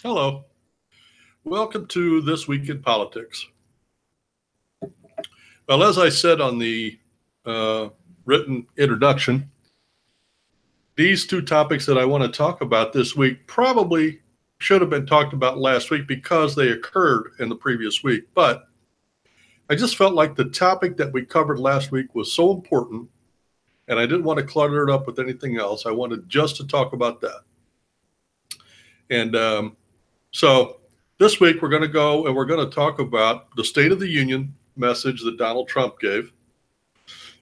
Hello. Welcome to This Week in Politics. Well, as I said on the written introduction, these two topics that I want to talk about this week probably should have been talked about last week because they occurred in the previous week. But I just felt like the topic that we covered last week was so important, and I didn't want to clutter it up with anything else. I wanted just to talk about that. And so this week we're going to go and we're going to talk about the State of the Union message that Donald Trump gave.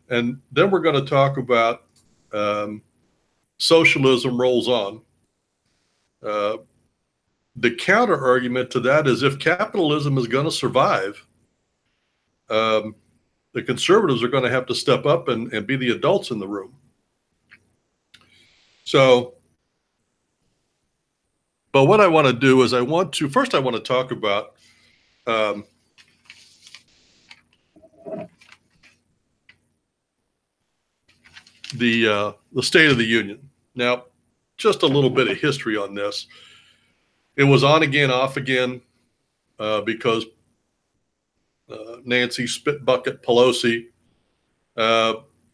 And then we're going to talk about Socialism Rolls On. The counter argument to that is if capitalism is going to survive, the conservatives are going to have to step up and be the adults in the room. So, but what I want to do is I want to talk about the State of the Union. Now, just a little bit of history on this. It was on again, off again, because Nancy Spit Bucket Pelosi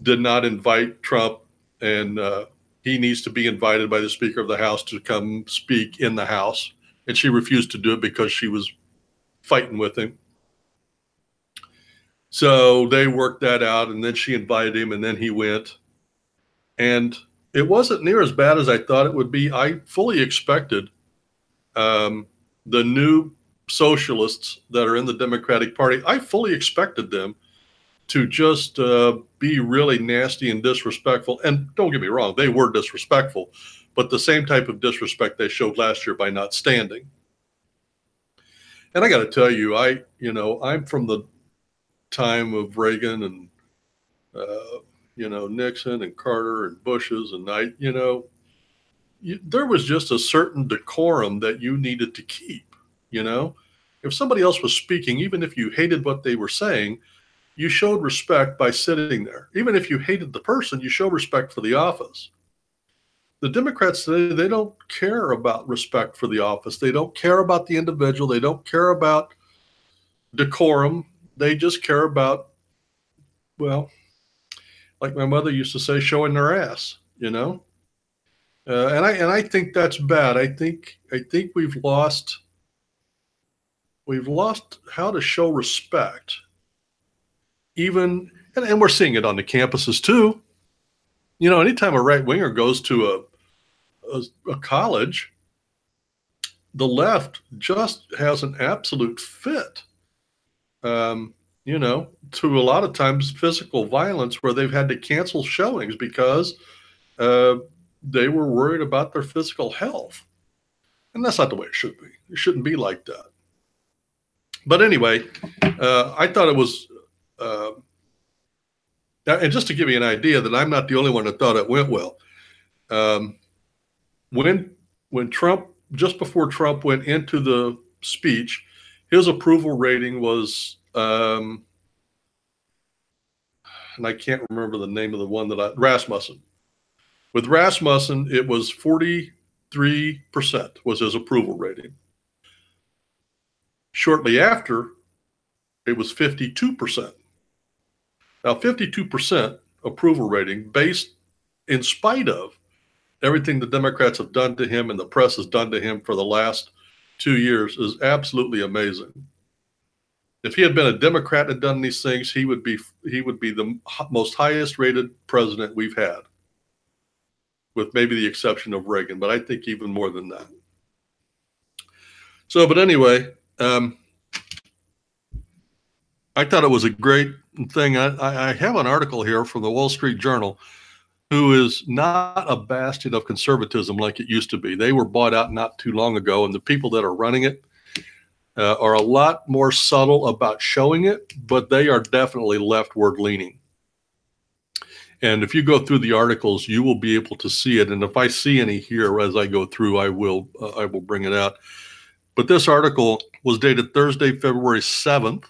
did not invite Trump, and he needs to be invited by the Speaker of the House to come speak in the House. And she refused to do it because she was fighting with him. So they worked that out, and then she invited him, and then he went. And it wasn't near as bad as I thought it would be. I fully expected the new socialists that are in the Democratic Party, I fully expected them to just be really nasty and disrespectful. And don't get me wrong, they were disrespectful, but the same type of disrespect they showed last year by not standing. And I got to tell you, I'm from the time of Reagan and Nixon and Carter and Bush's, and there was just a certain decorum that you needed to keep. If somebody else was speaking, even if you hated what they were saying, you showed respect by sitting there. Even if you hated the person, you show respect for the office. The Democrats today, they don't care about respect for the office. They don't care about the individual. They don't care about decorum. They just care about, well, like my mother used to say, showing their ass, and I think that's bad. I think we've lost how to show respect. Even, and we're seeing it on the campuses too. Anytime a right winger goes to a college, the left just has an absolute fit. To a lot of times physical violence where they've had to cancel showings because they were worried about their physical health. And that's not the way it should be. It shouldn't be like that. But anyway, I thought it was, and just to give you an idea that I'm not the only one that thought it went well. When Trump, just before Trump went into the speech, his approval rating was, and I can't remember the name of the one Rasmussen. With Rasmussen, it was 43% was his approval rating. Shortly after, it was 52%. Now, 52% approval rating based in spite of everything the Democrats have done to him and the press has done to him for the last 2 years is absolutely amazing. If he had been a Democrat and done these things, he would be the most highest rated president we've had, with maybe the exception of Reagan, but I think even more than that. So, but anyway, I thought it was a great thing. I have an article here from the Wall Street Journal, who is not a bastion of conservatism like it used to be. They were bought out not too long ago, and the people that are running it are a lot more subtle about showing it, but they are definitely leftward leaning. And if you go through the articles, you will be able to see it. And if I see any here as I go through, I will bring it out. But this article was dated Thursday, February 7th.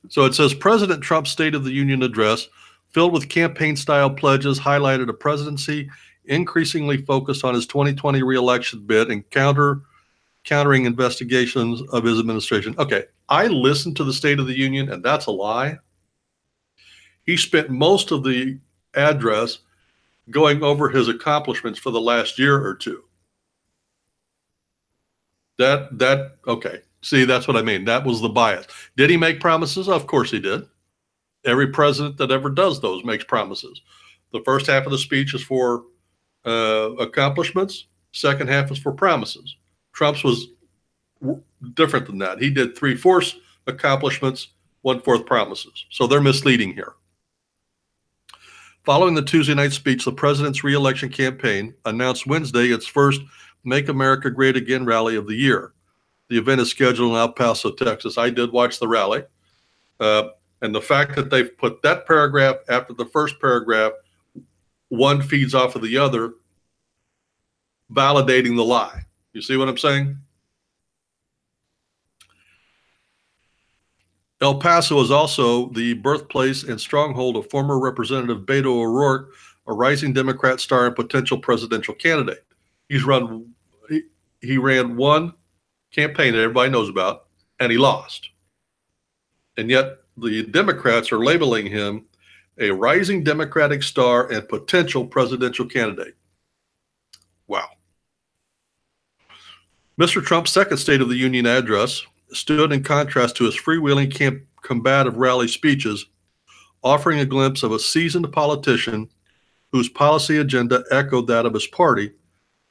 So it says President Trump's State of the Union address filled with campaign-style pledges, highlighted a presidency increasingly focused on his 2020 reelection bid and countering investigations of his administration. Okay, I listened to the State of the Union, and that's a lie. He spent most of the address going over his accomplishments for the last year or two. Okay. See, that's what I mean. That was the bias. Did he make promises? Of course he did. Every president that ever does those makes promises. The first half of the speech is for accomplishments. Second half is for promises. Trump's was different than that. He did 3/4 accomplishments, 1/4 promises. So they're misleading here. Following the Tuesday night speech, the president's reelection campaign announced Wednesday its first Make America Great Again rally of the year. The event is scheduled in El Paso, Texas. I did watch the rally. And the fact that they've put that paragraph after the first paragraph, one feeds off of the other, validating the lie. You see what I'm saying? El Paso is also the birthplace and stronghold of former Representative Beto O'Rourke, a rising Democrat star and potential presidential candidate. He ran one campaign that everybody knows about, and he lost. And yet the Democrats are labeling him a rising Democratic star and potential presidential candidate. Wow. Mr. Trump's second State of the Union address stood in contrast to his freewheeling combative rally speeches, offering a glimpse of a seasoned politician whose policy agenda echoed that of his party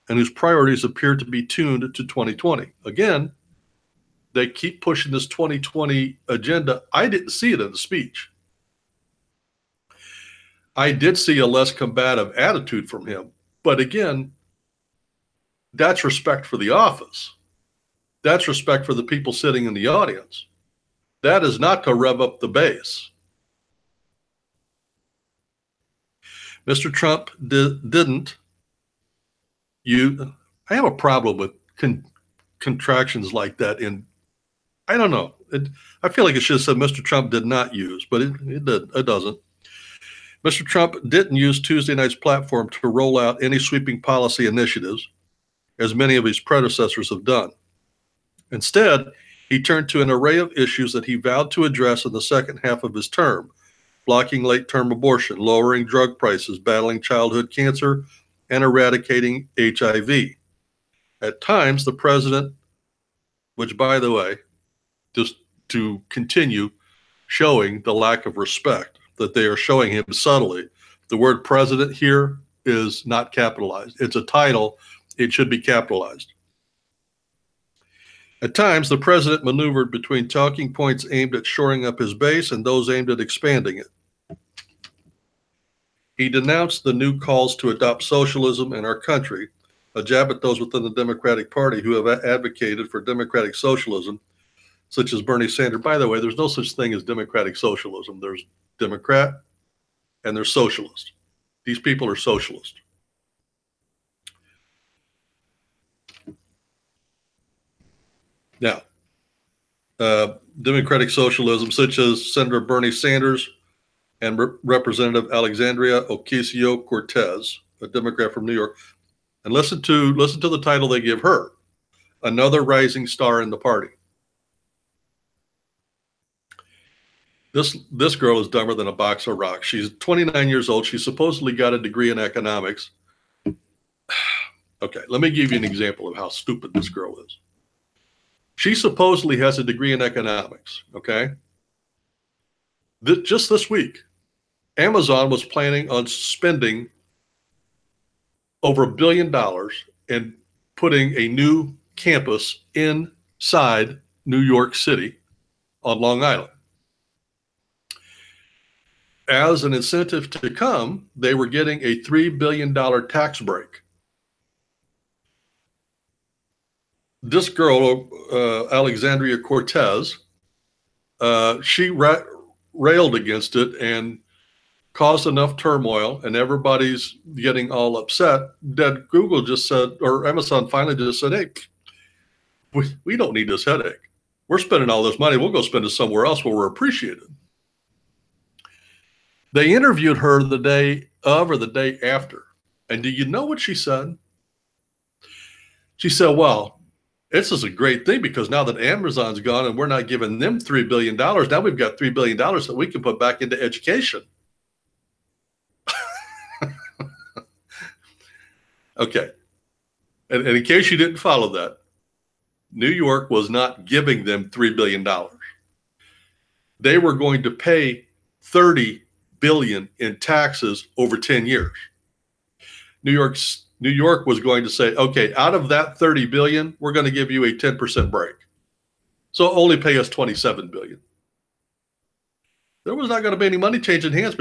and whose priorities appeared to be tuned to 2020. Again, they keep pushing this 2020 agenda. I didn't see it in the speech. I did see a less combative attitude from him. But again, that's respect for the office. That's respect for the people sitting in the audience. That is not to rev up the base. Mr. Trump didn't. I have a problem with contractions like that. I don't know. I feel like it should have said Mr. Trump did not use, but it doesn't. Mr. Trump didn't use Tuesday night's platform to roll out any sweeping policy initiatives, as many of his predecessors have done. Instead, he turned to an array of issues that he vowed to address in the second half of his term: blocking late-term abortion, lowering drug prices, battling childhood cancer, and eradicating HIV. At times, the president, which, by the way, just to continue showing the lack of respect that they are showing him subtly, the word president here is not capitalized. It's a title. It should be capitalized. At times, the president maneuvered between talking points aimed at shoring up his base and those aimed at expanding it. He denounced the new calls to adopt socialism in our country, a jab at those within the Democratic Party who have advocated for democratic socialism, such as Bernie Sanders. By the way, there's no such thing as democratic socialism. There's Democrat and there's socialist. These people are socialist. Now, democratic socialism, such as Senator Bernie Sanders and Representative Alexandria Ocasio-Cortez, a Democrat from New York, and listen to the title they give her: another rising star in the party. This girl is dumber than a box of rocks. She's 29 years old. She supposedly got a degree in economics. Okay, let me give you an example of how stupid this girl is. She supposedly has a degree in economics, okay? Just this week, Amazon was planning on spending over $1 billion and putting a new campus inside New York City on Long Island. As an incentive to come, they were getting a $3 billion tax break. This girl, Alexandria Cortez, she railed against it and caused enough turmoil, and everybody's getting all upset that Google just said, or Amazon finally just said, hey, we don't need this headache. We're spending all this money. We'll go spend it somewhere else where we're appreciated. They interviewed her the day of or the day after. And do you know what she said? She said, well, this is a great thing because now that Amazon's gone and we're not giving them $3 billion, now we've got $3 billion that we can put back into education. Okay. And in case you didn't follow that, New York was not giving them $3 billion. They were going to pay $30 billion in taxes over 10 years. New York was going to say, okay, out of that 30 billion, we're going to give you a 10% break. So only pay us 27 billion. There was not going to be any money changing hands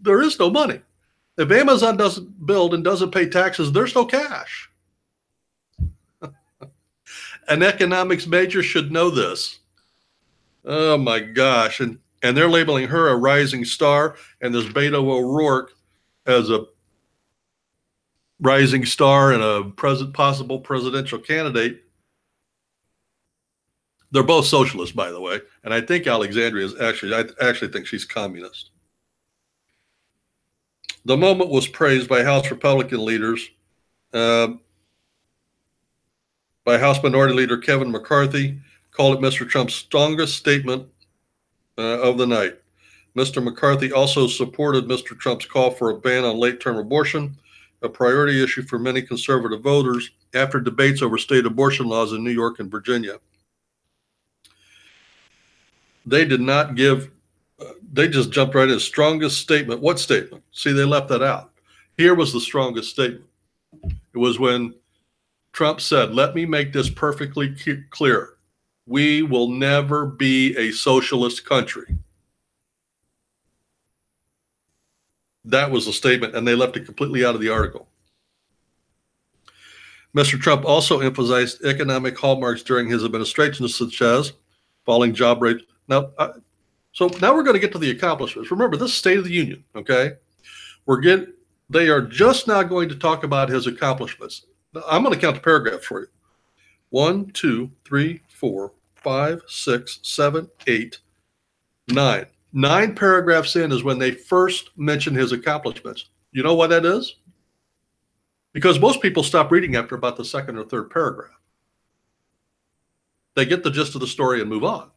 there is no money. If Amazon doesn't build and doesn't pay taxes, there's no cash. An economics major should know this. Oh my gosh. And they're labeling her a rising star and this Beto O'Rourke as a rising star and a possible presidential candidate. They're both socialists, by the way. And I think Alexandria I actually think she's communist. The moment was praised by House Republican leaders, by House Minority Leader Kevin McCarthy, called it Mr. Trump's strongest statement of the night. Mr. McCarthy also supported Mr. Trump's call for a ban on late-term abortion, a priority issue for many conservative voters after debates over state abortion laws in New York and Virginia. They did not give, they just jumped right in. Strongest statement. What statement? See, they left that out. Here was the strongest statement. It was when Trump said, let me make this perfectly clear. We will never be a socialist country. That was the statement, and they left it completely out of the article. Mr. Trump also emphasized economic hallmarks during his administration, such as falling job rates. So now we're going to get to the accomplishments. Remember, this is State of the Union, okay? They are just now going to talk about his accomplishments. I'm going to count the paragraphs for you. 1, 2, 3, 4, 5, 6, 7, 8, 9. 9 paragraphs in is when they first mention his accomplishments. You know why that is? Because most people stop reading after about the second or third paragraph. They get the gist of the story and move on.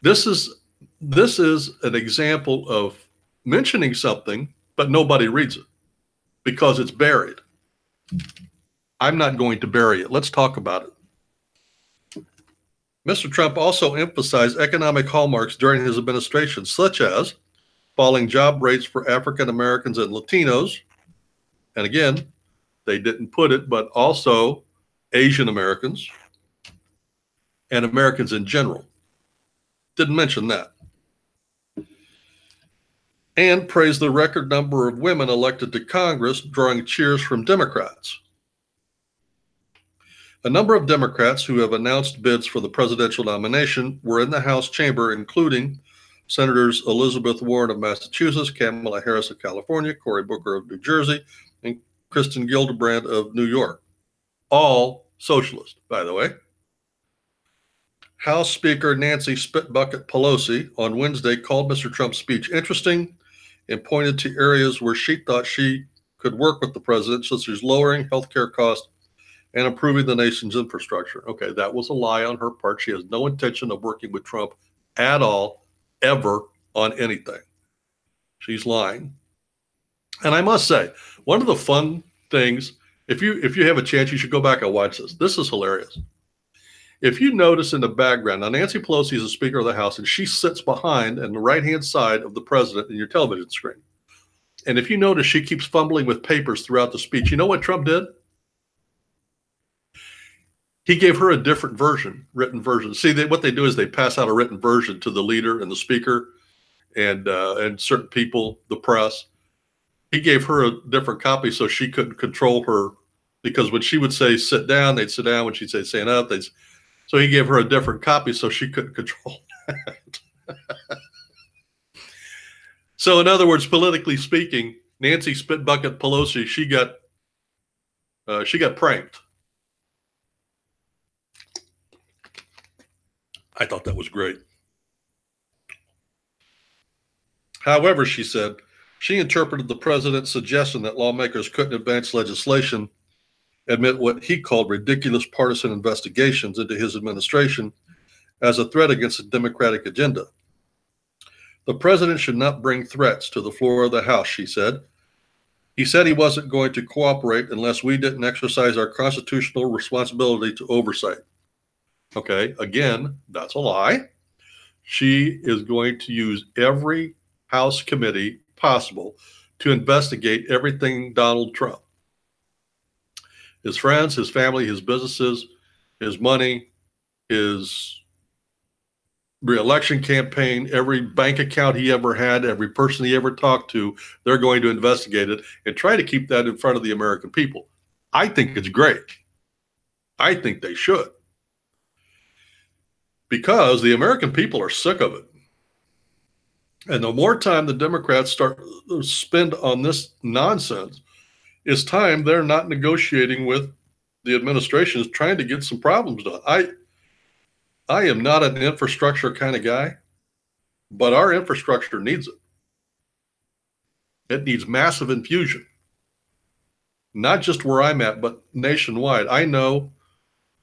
This is an example of mentioning something, but nobody reads it because it's buried. I'm not going to bury it. Let's talk about it. Mr. Trump also emphasized economic hallmarks during his administration, such as falling job rates for African Americans and Latinos. And again, they didn't put it, but also Asian Americans and Americans in general. Didn't mention that. And praised the record number of women elected to Congress, drawing cheers from Democrats. A number of Democrats who have announced bids for the presidential nomination were in the House chamber, including Senators Elizabeth Warren of Massachusetts, Kamala Harris of California, Cory Booker of New Jersey, and Kristen Gillibrand of New York. All socialist, by the way. House Speaker Nancy Spitbucket Pelosi on Wednesday called Mr. Trump's speech interesting and pointed to areas where she thought she could work with the president, such as lowering healthcare costs and improving the nation's infrastructure. Okay, that was a lie on her part. She has no intention of working with Trump at all, ever, on anything. She's lying. And I must say, one of the fun things, if you have a chance, you should go back and watch this. This is hilarious. If you notice in the background, now Nancy Pelosi is the Speaker of the House, and she sits behind on the right-hand side of the president in your television screen. And if you notice, she keeps fumbling with papers throughout the speech. You know what Trump did? He gave her a different version, written version. See, what they do is they pass out a written version to the leader and the speaker and certain people, the press. He gave her a different copy so she couldn't control her, because when she would say sit down, they'd sit down. When she'd say stand up, so he gave her a different copy so she couldn't control that. So in other words, politically speaking, Nancy Spitbucket Pelosi, she got pranked. I thought that was great. However, she said, she interpreted the president's suggestion that lawmakers couldn't advance legislation, admit what he called ridiculous partisan investigations into his administration, as a threat against the Democratic agenda. The president should not bring threats to the floor of the House, she said. He said he wasn't going to cooperate unless we didn't exercise our constitutional responsibility to oversight. Okay, again, that's a lie. She is going to use every House committee possible to investigate everything Donald Trump. His friends, his family, his businesses, his money, his re-election campaign, every bank account he ever had, every person he ever talked to, they're going to investigate it and try to keep that in front of the American people. I think it's great. I think they should. Because the American people are sick of it. And the more time the Democrats spend on this nonsense, it's time they're not negotiating with the administration, is trying to get some problems done. I am not an infrastructure kind of guy, but our infrastructure needs it. It needs massive infusion, not just where I'm at, but nationwide. I know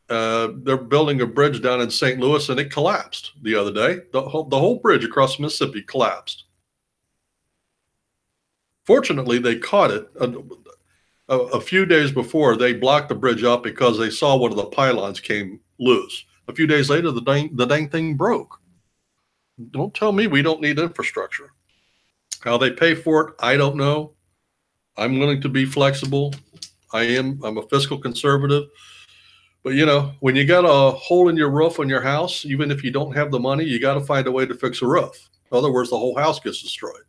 they're building a bridge down in St. Louis, and it collapsed the other day. The whole bridge across Mississippi collapsed. Fortunately, they caught it a few days before. They blocked the bridge up because they saw one of the pylons came loose. A few days later, the dang thing broke. Don't tell me we don't need infrastructure. How they pay for it, I don't know. I'm willing to be flexible. I'm a fiscal conservative. But, you know, when you got a hole in your roof on your house, even if you don't have the money, you got to find a way to fix a roof. In other words, the whole house gets destroyed.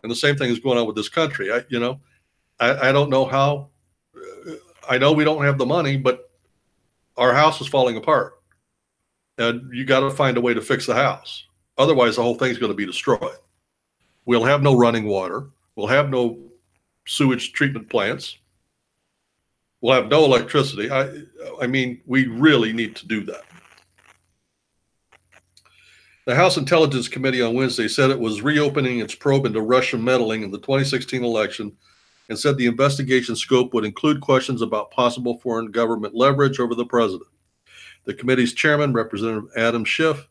And the same thing is going on with this country. I don't know how. I know we don't have the money, but our house is falling apart. And you got to find a way to fix the house. Otherwise, the whole thing's going to be destroyed. We'll have no running water. We'll have no sewage treatment plants. We'll have no electricity. I mean, we really need to do that. The House Intelligence Committee on Wednesday said it was reopening its probe into Russian meddling in the 2016 election and said the investigation scope would include questions about possible foreign government leverage over the president. The committee's chairman, Representative Adam Schiff,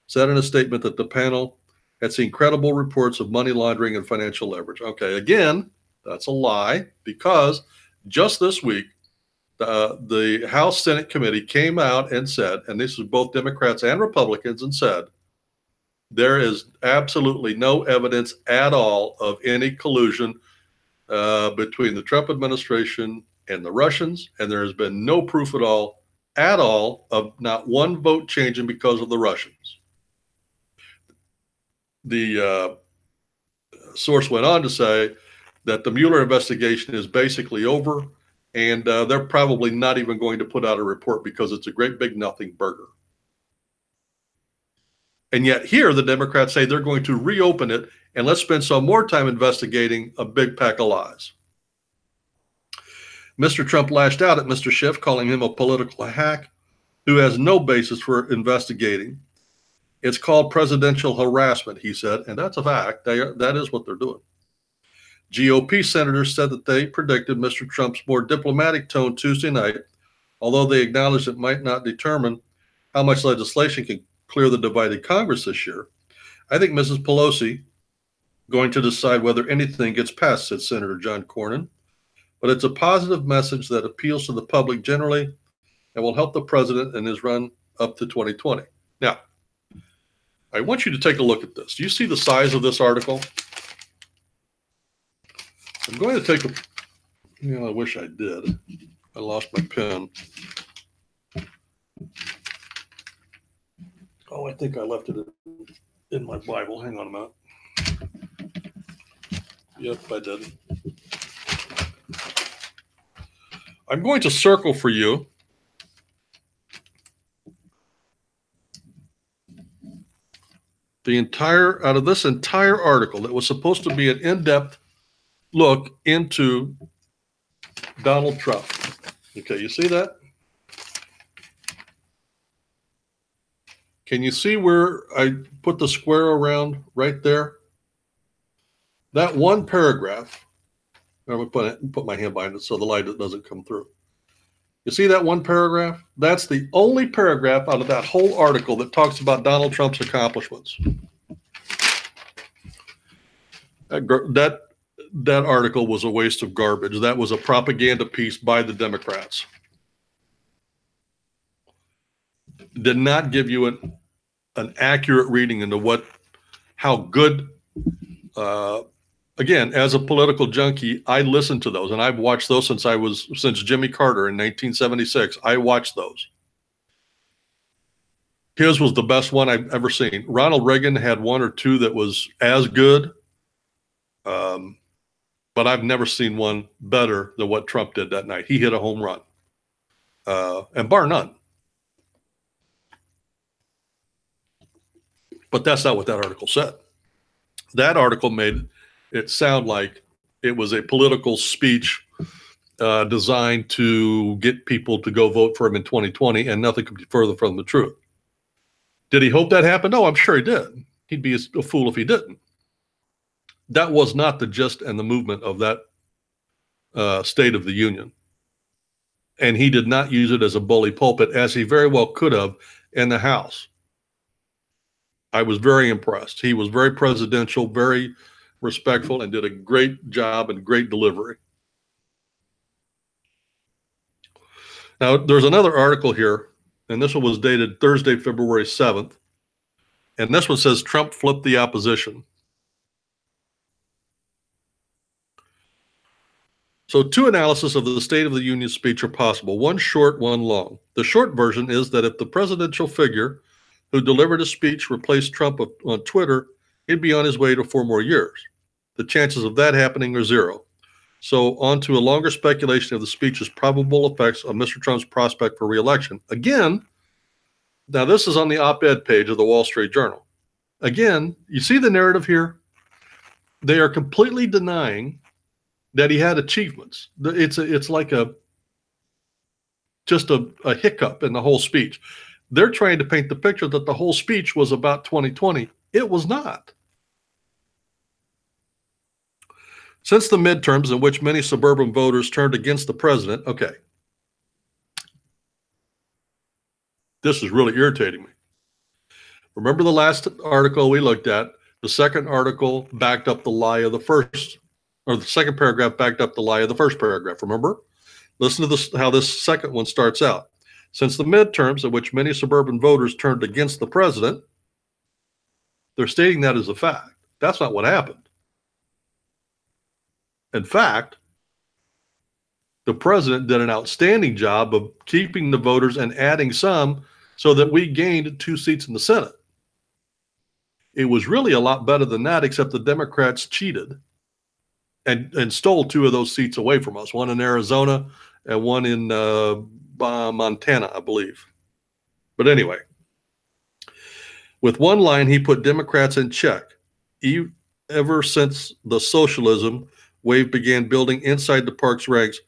said in a statement that the panel had seen credible reports of money laundering and financial leverage. Okay, again, that's a lie, because just this week, the House Senate Committee came out and said, and this is both Democrats and Republicans, and said, there is absolutely no evidence at all of any collusion between the Trump administration and the Russians, and there has been no proof at all of not one vote changing because of the Russians. The source went on to say that the Mueller investigation is basically over, and they're probably not even going to put out a report because it's a great big nothing burger. And yet here the Democrats say they're going to reopen it, and let's spend some more time investigating a big pack of lies. Mr. Trump lashed out at Mr. Schiff, calling him a political hack who has no basis for investigating. It's called presidential harassment, he said, and that's a fact. That is what they're doing. GOP senators said that they predicted Mr. Trump's more diplomatic tone Tuesday night, although they acknowledged it might not determine how much legislation can clear the divided Congress this year. I think Mrs. Pelosi going to decide whether anything gets passed, said Senator John Cornyn. But it's a positive message that appeals to the public generally and will help the president in his run up to 2020. Now, I want you to take a look at this. Do you see the size of this article? I'm going to take I wish I did. I lost my pen. Oh, I think I left it in my Bible. Hang on a minute. Yep, I did. I'm going to circle for you out of this entire article that was supposed to be an in-depth look into Donald Trump. Okay, you see that? Can you see where I put the square around right there? That one paragraph, I'm going to put my hand behind it so the light doesn't come through. You see that one paragraph? That's the only paragraph out of that whole article that talks about Donald Trump's accomplishments. That article was a waste of garbage. That was a propaganda piece by the Democrats. Did not give you an accurate reading into how good, again, as a political junkie, I listened to those, and I've watched those since Jimmy Carter in 1976. I watched those. His was the best one I've ever seen. Ronald Reagan had one or two that was as good, but I've never seen one better than what Trump did that night. He hit a home run, and bar none. But that's not what that article said. That article made it sound like it was a political speech designed to get people to go vote for him in 2020, and nothing could be further from the truth. Did he hope that happened? No, I'm sure he did. He'd be a fool if he didn't. That was not the gist and the movement of that State of the Union. And he did not use it as a bully pulpit, as he very well could have in the House. I was very impressed. He was very presidential, very respectful, and did a great job and great delivery. Now, there's another article here, and this one was dated Thursday, February 7th. And this one says, Trump flipped the opposition. So two analyses of the State of the Union speech are possible, one short, one long. The short version is that if the presidential figure who delivered a speech replaced Trump on Twitter, he'd be on his way to 4 more years. The chances of that happening are 0. So on to a longer speculation of the speech's probable effects on Mr. Trump's prospect for re-election. Again, now this is on the op-ed page of the Wall Street Journal. Again, you see the narrative here? They are completely denying that he had achievements. It's like just a hiccup in the whole speech. They're trying to paint the picture that the whole speech was about 2020. It was not. Since the midterms, in which many suburban voters turned against the president, okay. This is really irritating me. Remember the last article we looked at? The second article backed up the lie of the first, or the second paragraph backed up the lie of the first paragraph, remember? Listen to this, how this second one starts out. Since the midterms, in which many suburban voters turned against the president, they're stating that as a fact. That's not what happened. In fact, the president did an outstanding job of keeping the voters and adding some so that we gained 2 seats in the Senate. It was really a lot better than that, except the Democrats cheated and stole 2 of those seats away from us, one in Arizona and one in Montana, I believe. But anyway, with one line, he put Democrats in check. Ever since the socialism wave began building inside the park's ranks,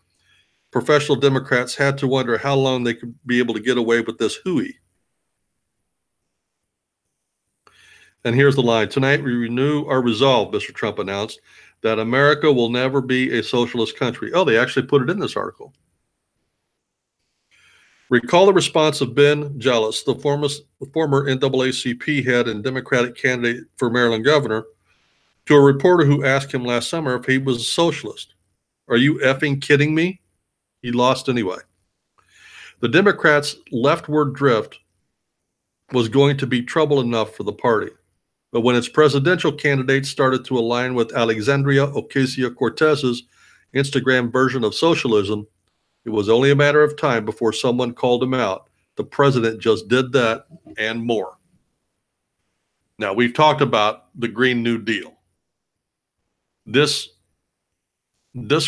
professional Democrats had to wonder how long they could be able to get away with this hooey. And here's the line. Tonight, we renew our resolve, Mr. Trump announced, that America will never be a socialist country. Oh, they actually put it in this article. Recall the response of Ben Jealous, the former NAACP head and Democratic candidate for Maryland governor, to a reporter who asked him last summer if he was a socialist. Are you effing kidding me? He lost anyway. The Democrats' leftward drift was going to be trouble enough for the party. But when its presidential candidates started to align with Alexandria Ocasio-Cortez's Instagram version of socialism, it was only a matter of time before someone called him out. The president just did that and more. Now, we've talked about the Green New Deal. This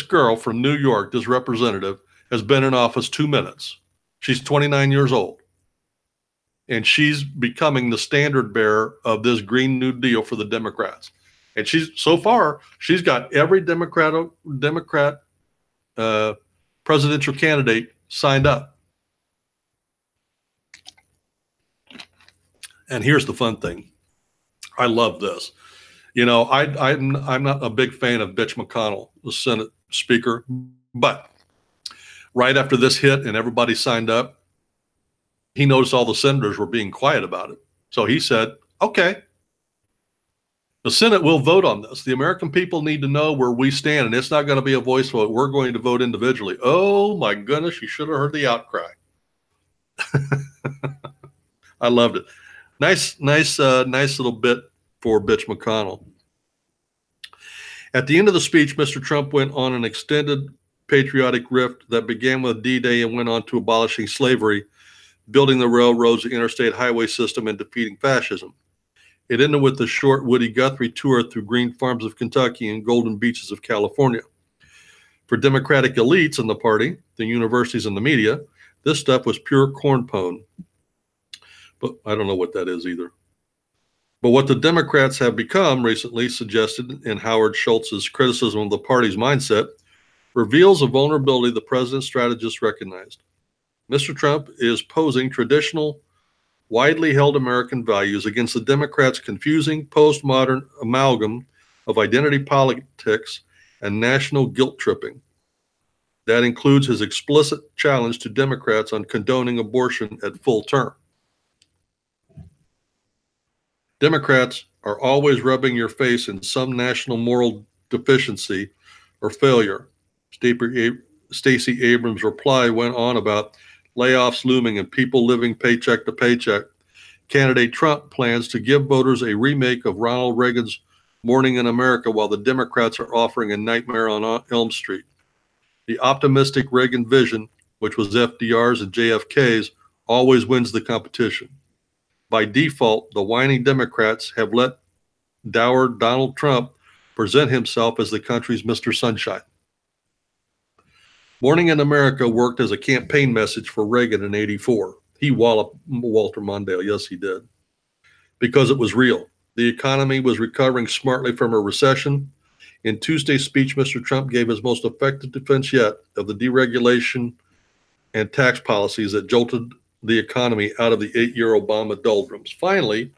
girl from New York, this representative, has been in office 2 minutes. She's 29 years old. And she's becoming the standard bearer of this Green New Deal for the Democrats. And so far, she's got every Democrat presidential candidate signed up. And here's the fun thing. I love this. I'm not a big fan of Mitch McConnell, the Senate Speaker, but right after this hit and everybody signed up, he noticed all the senators were being quiet about it. So he said, okay, the Senate will vote on this. The American people need to know where we stand, and it's not going to be a voice vote. We're going to vote individually. Oh my goodness, you should have heard the outcry. I loved it. Nice little bit for Mitch McConnell. At the end of the speech, Mr. Trump went on an extended patriotic riff that began with D-Day and went on to abolishing slavery, building the railroads, the interstate highway system, and defeating fascism. It ended with the short Woody Guthrie tour through green farms of Kentucky and golden beaches of California. For Democratic elites in the party, the universities and the media, this stuff was pure cornpone. But I don't know what that is either. But what the Democrats have become recently suggested in Howard Schultz's criticism of the party's mindset reveals a vulnerability the president's strategists recognized. Mr. Trump is posing traditional, widely held American values against the Democrats' confusing postmodern amalgam of identity politics and national guilt tripping. That includes his explicit challenge to Democrats on condoning abortion at full term. Democrats are always rubbing your face in some national moral deficiency or failure. Stacey Abrams' reply went on about layoffs looming and people living paycheck to paycheck. Candidate Trump plans to give voters a remake of Ronald Reagan's Morning in America while the Democrats are offering a Nightmare on Elm Street. The optimistic Reagan vision, which was FDR's and JFK's, always wins the competition. By default, the whining Democrats have let dour Donald Trump present himself as the country's Mr. Sunshine. Morning in America worked as a campaign message for Reagan in '84. He walloped Walter Mondale. Yes, he did. Because it was real. The economy was recovering smartly from a recession. In Tuesday's speech, Mr. Trump gave his most effective defense yet of the deregulation and tax policies that jolted the economy out of the 8-year Obama doldrums. Finally,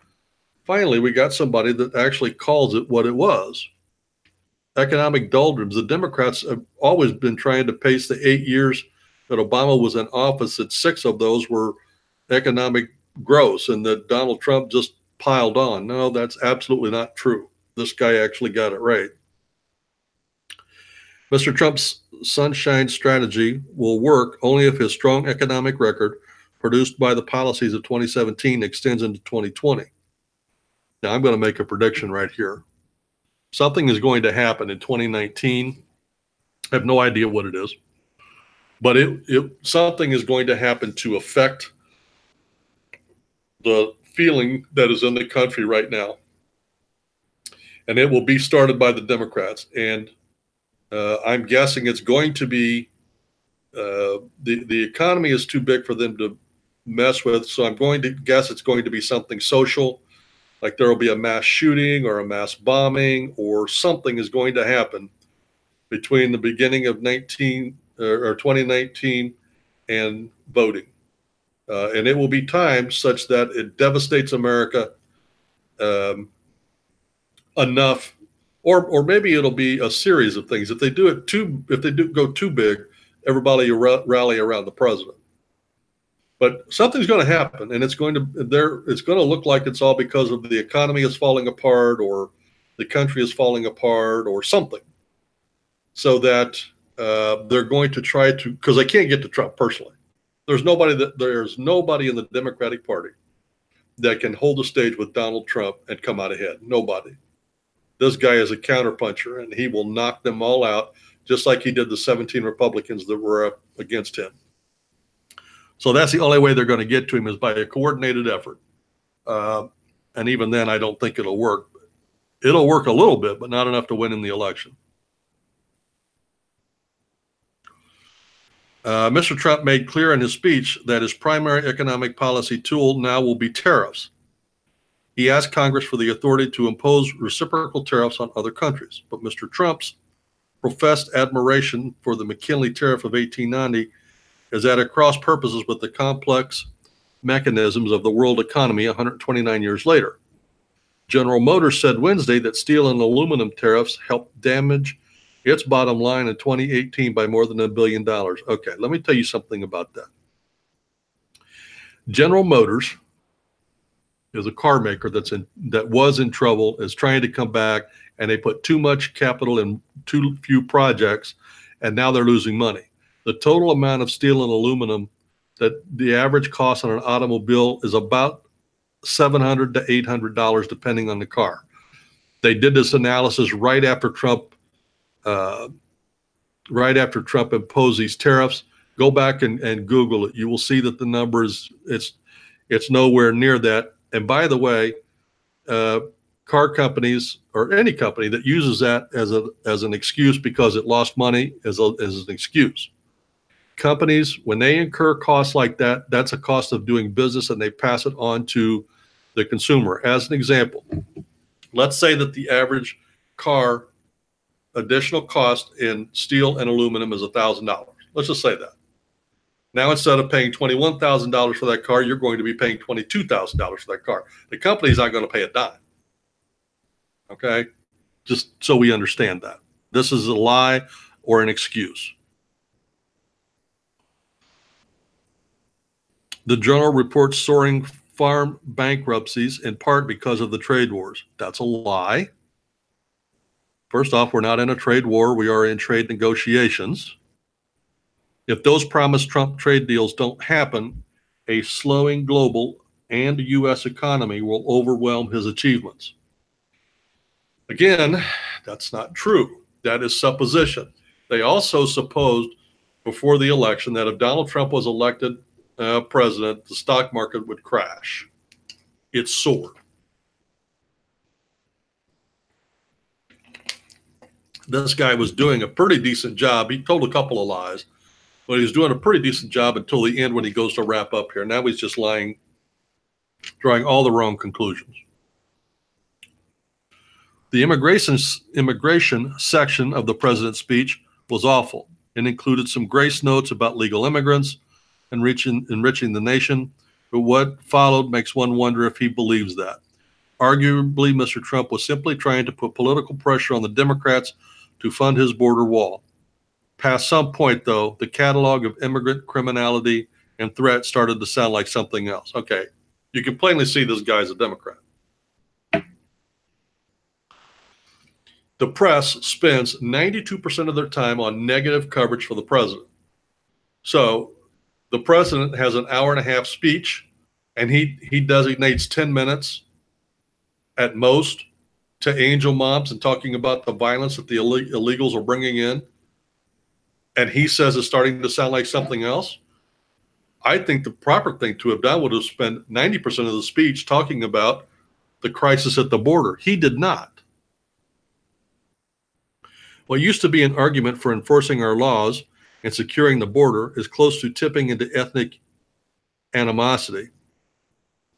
we got somebody that actually calls it what it was. Economic doldrums. The Democrats have always been trying to pace the 8 years that Obama was in office, that 6 of those were economic growth and that Donald Trump just piled on. No, that's absolutely not true. This guy actually got it right. Mr. Trump's sunshine strategy will work only if his strong economic record produced by the policies of 2017 extends into 2020. Now, I'm going to make a prediction right here. Something is going to happen in 2019. I have no idea what it is, but something is going to happen to affect the feeling that is in the country right now. And it will be started by the Democrats. And I'm guessing it's going to be, the economy is too big for them to mess with. So I'm going to guess it's going to be something social, like there will be a mass shooting or a mass bombing or something is going to happen between the beginning of 2019 and voting. And it will be timed such that it devastates America enough, or maybe it'll be a series of things. If they do go too big, everybody will rally around the president. But something's going to happen, and it's going to look like it's all because of the economy is falling apart, or the country is falling apart, or something. So that they're going to try to, because they can't get to Trump personally. There's nobody in the Democratic Party that can hold the stage with Donald Trump and come out ahead. Nobody. This guy is a counterpuncher, and he will knock them all out, just like he did the 17 Republicans that were up against him. So that's the only way they're going to get to him, is by a coordinated effort. And even then, I don't think it'll work. It'll work a little bit, but not enough to win in the election. Mr. Trump made clear in his speech that his primary economic policy tool now will be tariffs. He asked Congress for the authority to impose reciprocal tariffs on other countries. But Mr. Trump's professed admiration for the McKinley tariff of 1890 is at cross purposes with the complex mechanisms of the world economy 129 years later. General Motors said Wednesday that steel and aluminum tariffs helped damage its bottom line in 2018 by more than $1 billion. Okay, let me tell you something about that. General Motors is a car maker that was in trouble, is trying to come back, and they put too much capital in too few projects, and now they're losing money. The total amount of steel and aluminum that the average cost on an automobile is about $700 to $800, depending on the car. They did this analysis right after Trump imposed these tariffs. Go back and Google it. You will see that the numbers, it's nowhere near that. And by the way, car companies or any company that uses that as an excuse because it lost money as an excuse. Companies, when they incur costs like that, that's a cost of doing business, and they pass it on to the consumer. As an example, let's say that the average car additional cost in steel and aluminum is $1,000. Let's just say that. Now, instead of paying $21,000 for that car, you're going to be paying $22,000 for that car. The company's not going to pay a dime. Okay? Just so we understand that. This is a lie or an excuse. The Journal reports soaring farm bankruptcies in part because of the trade wars. That's a lie. First off, we're not in a trade war. We are in trade negotiations. If those promised Trump trade deals don't happen, a slowing global and U.S. economy will overwhelm his achievements. Again, that's not true. That is supposition. They also supposed before the election that if Donald Trump was elected president, the stock market would crash. It soared. This guy was doing a pretty decent job. He told a couple of lies, but he was doing a pretty decent job until the end when he goes to wrap up here. Now he's just lying, drawing all the wrong conclusions. The immigration section of the president's speech was awful. It included some grace notes about legal immigrants and enriching the nation, but what followed makes one wonder if he believes that. Arguably, Mr. Trump was simply trying to put political pressure on the Democrats to fund his border wall. Past some point, though, the catalog of immigrant criminality and threats started to sound like something else. Okay, you can plainly see this guy's a Democrat. The press spends 92% of their time on negative coverage for the president. So the president has an hour and a half speech, and he designates 10 minutes at most to angel moms and talking about the violence that the illegals are bringing in. And he says it's starting to sound like something else. I think the proper thing to have done would have spent 90% of the speech talking about the crisis at the border. He did not. What used to be an argument for enforcing our laws and securing the border is close to tipping into ethnic animosity.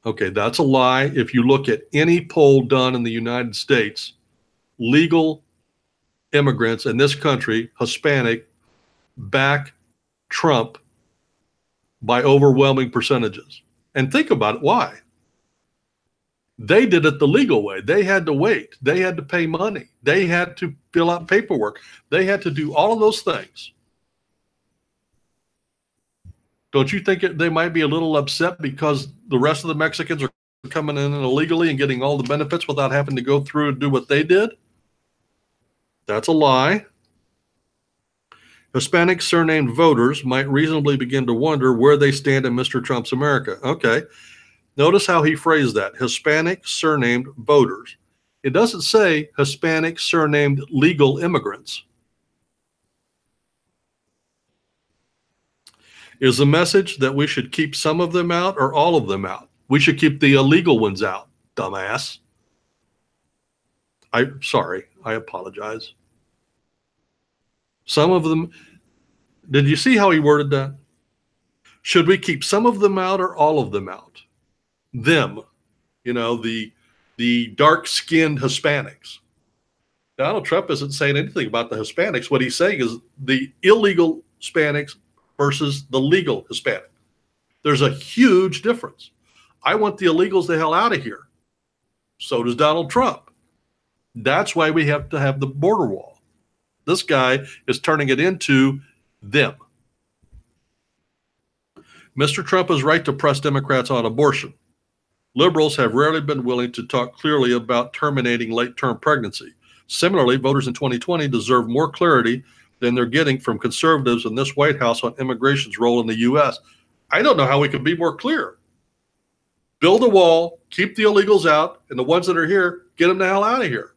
Okay, that's a lie. If you look at any poll done in the United States, legal immigrants in this country, Hispanic, back Trump by overwhelming percentages. And think about it, why? They did it the legal way. They had to wait. They had to pay money. They had to fill out paperwork. They had to do all of those things. Don't you think they might be a little upset because the rest of the Mexicans are coming in illegally and getting all the benefits without having to go through and do what they did? That's a lie. Hispanic surnamed voters might reasonably begin to wonder where they stand in Mr. Trump's America. Okay. Notice how he phrased that. Hispanic surnamed voters. It doesn't say Hispanic surnamed legal immigrants. Is the message that we should keep some of them out or all of them out? We should keep the illegal ones out, dumbass. Sorry, I apologize. Some of them, did you see how he worded that? Should we keep some of them out or all of them out? Them, the dark-skinned Hispanics. Donald Trump isn't saying anything about the Hispanics. What he's saying is the illegal Hispanics versus the legal Hispanic. There's a huge difference. I want the illegals the hell out of here. So does Donald Trump. That's why we have to have the border wall. This guy is turning it into them. Mr. Trump is right to press Democrats on abortion. Liberals have rarely been willing to talk clearly about terminating late-term pregnancy. Similarly, voters in 2020 deserve more clarity than they're getting from conservatives in this White House on immigration's role in the U.S. I don't know how we can be more clear. Build a wall, keep the illegals out, and the ones that are here, get them the hell out of here.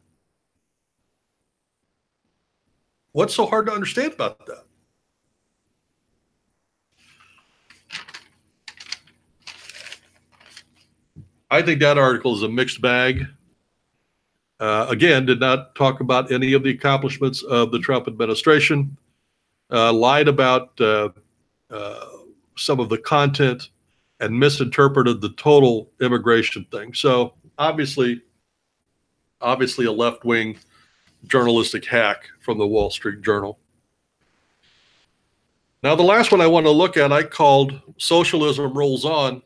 What's so hard to understand about that? I think that article is a mixed bag. Again, did not talk about any of the accomplishments of the Trump administration, lied about some of the content, and misinterpreted the total immigration thing. So obviously a left-wing journalistic hack from the Wall Street Journal. Now, the last one I want to look at, I called Socialism Roles On.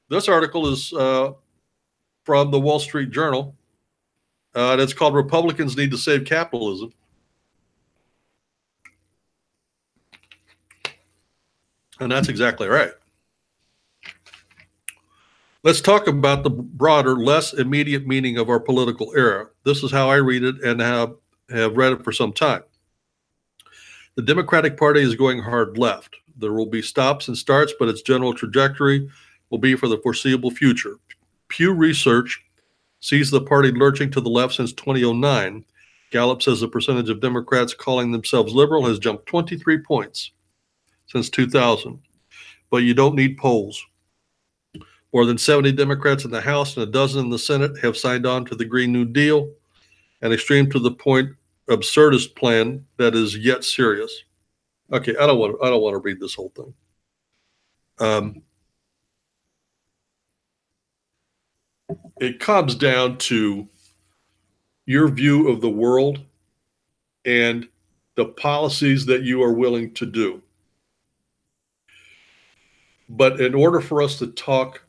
This article is from the Wall Street Journal. And it's called Republicans Need to Save Capitalism. And that's exactly right. Let's talk about the broader, less immediate meaning of our political era. This is how I read it and have read it for some time. The Democratic Party is going hard left. There will be stops and starts, but its general trajectory will be for the foreseeable future. Pew Research sees the party lurching to the left since 2009. Gallup says the percentage of Democrats calling themselves liberal has jumped 23 points since 2000. But you don't need polls. More than 70 Democrats in the House and a dozen in the Senate have signed on to the Green New Deal, an extreme to the point absurdist plan that is yet serious. Okay, I don't want to read this whole thing. It comes down to your view of the world and the policies that you are willing to do. But in order for us to talk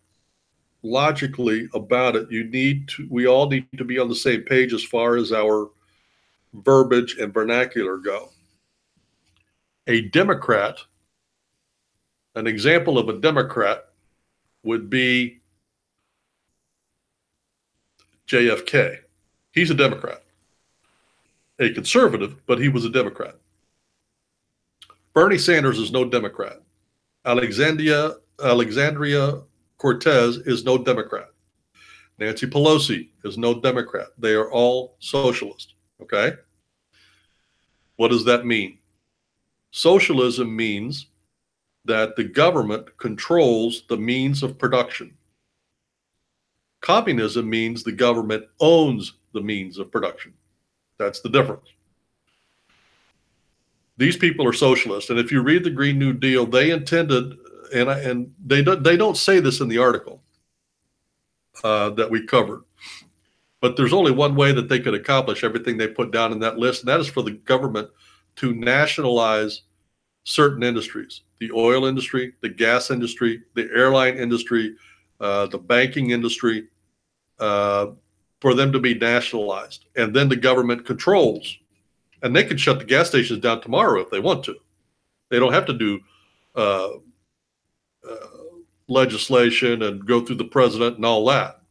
logically about it, we all need to be on the same page as far as our verbiage and vernacular go. A Democrat, an example of a Democrat would be JFK. He's a Democrat. A conservative, but he was a Democrat. Bernie Sanders is no Democrat. Alexandria Cortez is no Democrat. Nancy Pelosi is no Democrat. They are all socialist. Okay? What does that mean? Socialism means that the government controls the means of production. Communism means the government owns the means of production. That's the difference. These people are socialists, and if you read the Green New Deal, they intended, and they don't say this in the article that we covered, but there's only one way that they could accomplish everything they put down in that list, and that is for the government to nationalize certain industries: the oil industry, the gas industry, the airline industry, the banking industry, for them to be nationalized. And then the government controls. And they can shut the gas stations down tomorrow if they want to. They don't have to do legislation and go through the president and all that.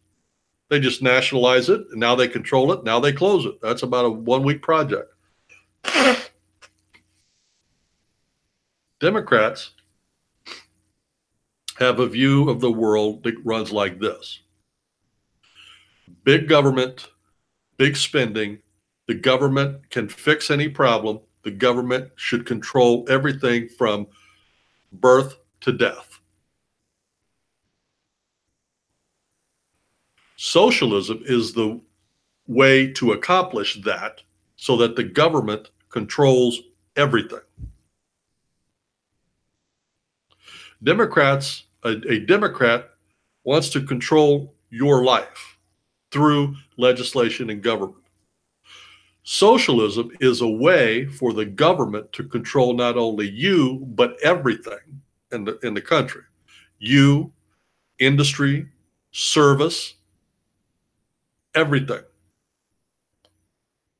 They just nationalize it, and now they control it, now they close it. That's about a 1-week project. Democrats have a view of the world that runs like this: big government, big spending. The government can fix any problem. The government should control everything from birth to death. Socialism is the way to accomplish that, so that the government controls everything. A Democrat wants to control your life through legislation and government. Socialism is a way for the government to control not only you, but everything in the country. You, industry, service, everything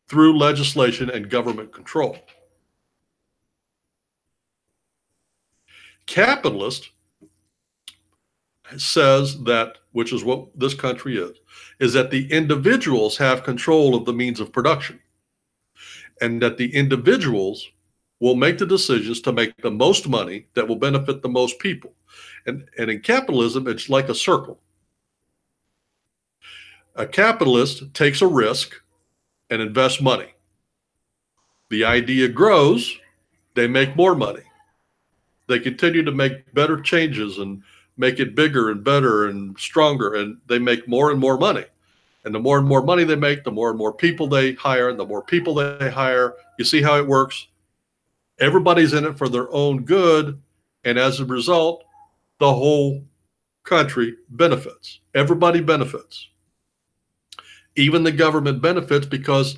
through legislation and government control. Capitalist says that, which is what this country is that the individuals have control of the means of production, and that the individuals will make the decisions to make the most money that will benefit the most people. And in capitalism, it's like a circle. A capitalist takes a risk and invests money. The idea grows, they make more money. They continue to make better changes and make it bigger and better and stronger, and they make more and more money. And the more and more money they make, the more and more people they hire, and the more people they hire. You see how it works? Everybody's in it for their own good, and as a result, the whole country benefits. Everybody benefits. Even the government benefits because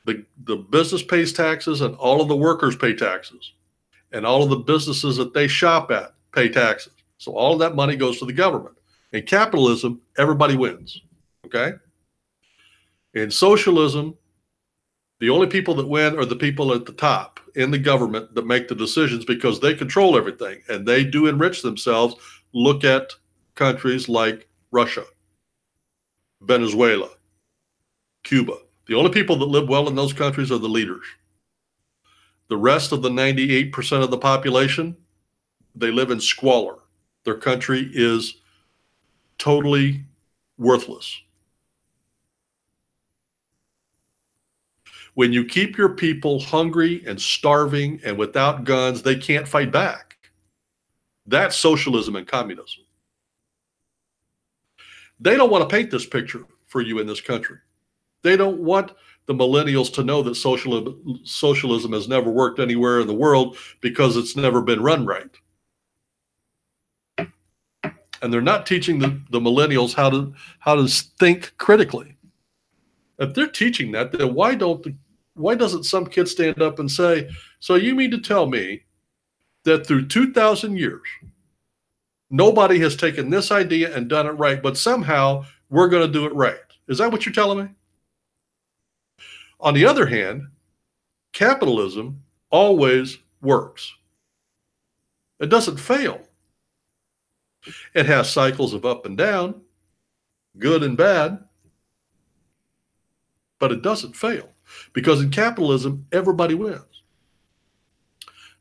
the business pays taxes, and all of the workers pay taxes, and all of the businesses that they shop at pay taxes. So all of that money goes to the government. In capitalism, everybody wins, okay? In socialism, the only people that win are the people at the top in the government that make the decisions because they control everything, and they do enrich themselves. Look at countries like Russia, Venezuela, Cuba. The only people that live well in those countries are the leaders. The rest of the 98% of the population, they live in squalor. Their country is totally worthless. When you keep your people hungry and starving and without guns, they can't fight back. That's socialism and communism. They don't want to paint this picture for you in this country. They don't want the millennials to know that socialism has never worked anywhere in the world because it's never been run right. And they're not teaching the millennials how to think critically. If they're teaching that, then why doesn't some kid stand up and say, so you mean to tell me that through 2,000 years, nobody has taken this idea and done it right, but somehow we're going to do it right? Is that what you're telling me? On the other hand, capitalism always works. It doesn't fail. It has cycles of up and down, good and bad, but it doesn't fail because in capitalism, everybody wins.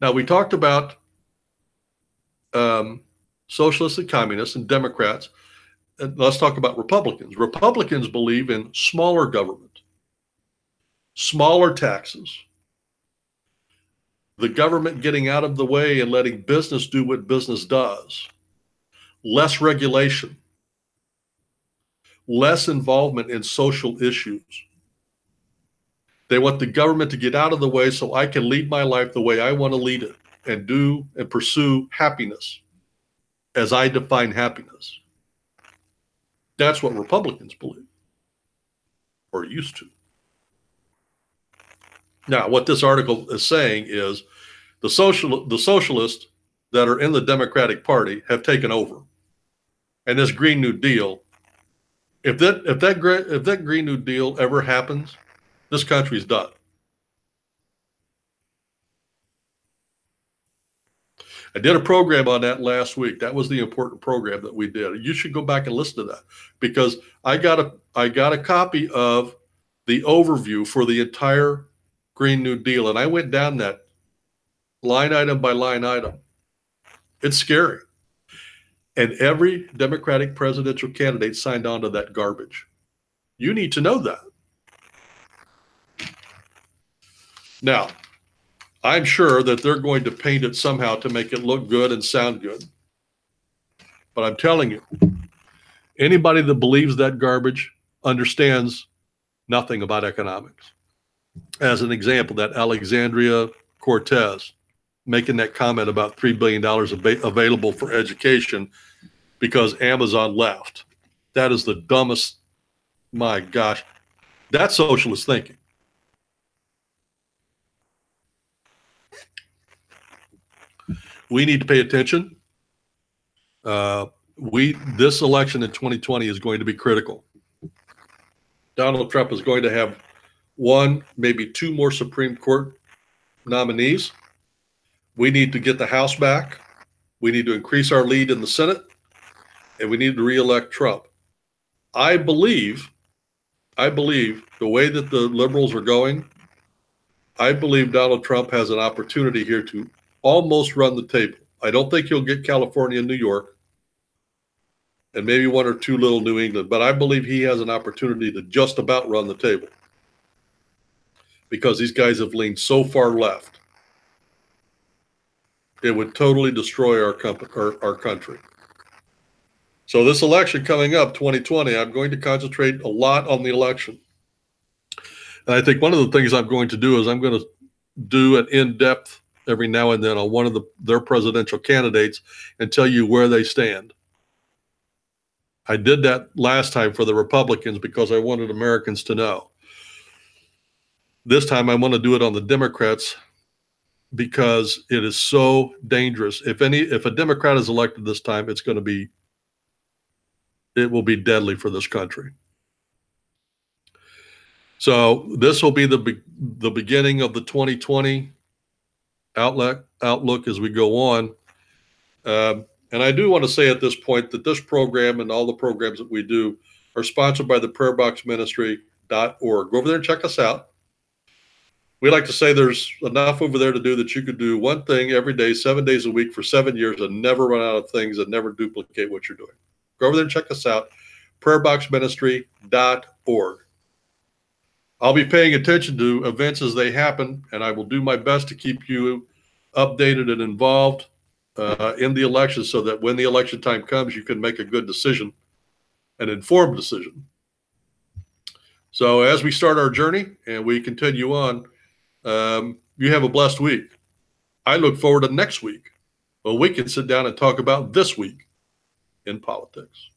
Now, we talked about socialists and communists and Democrats. And let's talk about Republicans. Republicans believe in smaller government, smaller taxes, the government getting out of the way and letting business do what business does, less regulation, less involvement in social issues. They want the government to get out of the way so I can lead my life the way I want to lead it and do and pursue happiness as I define happiness. That's what Republicans believe, or used to. Now, what this article is saying is the socialists that are in the Democratic Party have taken over. And this Green New Deal, if that Green New Deal ever happens, this country's done. I did a program on that last week. That was the important program that we did. You should go back and listen to that because I got a copy of the overview for the entire Green New Deal, and I went down that line item by line item. It's scary. And every Democratic presidential candidate signed on to that garbage. You need to know that. Now, I'm sure that they're going to paint it somehow to make it look good and sound good. But I'm telling you, anybody that believes that garbage understands nothing about economics. As an example, that Alexandria Cortez making that comment about $3 billion available for education because Amazon left. That is the dumbest, my gosh, that's socialist thinking. We need to pay attention. This election in 2020 is going to be critical. Donald Trump is going to have one, maybe two more Supreme Court nominees. We need to get the House back. We need to increase our lead in the Senate, and we need to reelect Trump. I believe the way that the liberals are going, I believe Donald Trump has an opportunity here to almost run the table. I don't think he'll get California and New York, and maybe one or two little New England, but I believe he has an opportunity to just about run the table because these guys have leaned so far left. It would totally destroy our country. So this election coming up, 2020, I'm going to concentrate a lot on the election. And I think one of the things I'm going to do is I'm going to do an in-depth every now and then on one of their presidential candidates and tell you where they stand. I did that last time for the Republicans because I wanted Americans to know. This time I want to do it on the Democrats because it is so dangerous. If a Democrat is elected this time, it will be deadly for this country. So this will be the beginning of the 2020 outlook as we go on. And I do want to say at this point that this program and all the programs that we do are sponsored by the prayerboxministry.org. Go over there and check us out. We like to say there's enough over there to do that you could do one thing every day, 7 days a week for 7 years and never run out of things and never duplicate what you're doing. Go over there and check us out, prayerboxministry.org. I'll be paying attention to events as they happen, and I will do my best to keep you updated and involved in the election so that when the election time comes, you can make a good decision, an informed decision. So as we start our journey and we continue on, you have a blessed week. I look forward to next week when we can sit down and talk about this week in politics.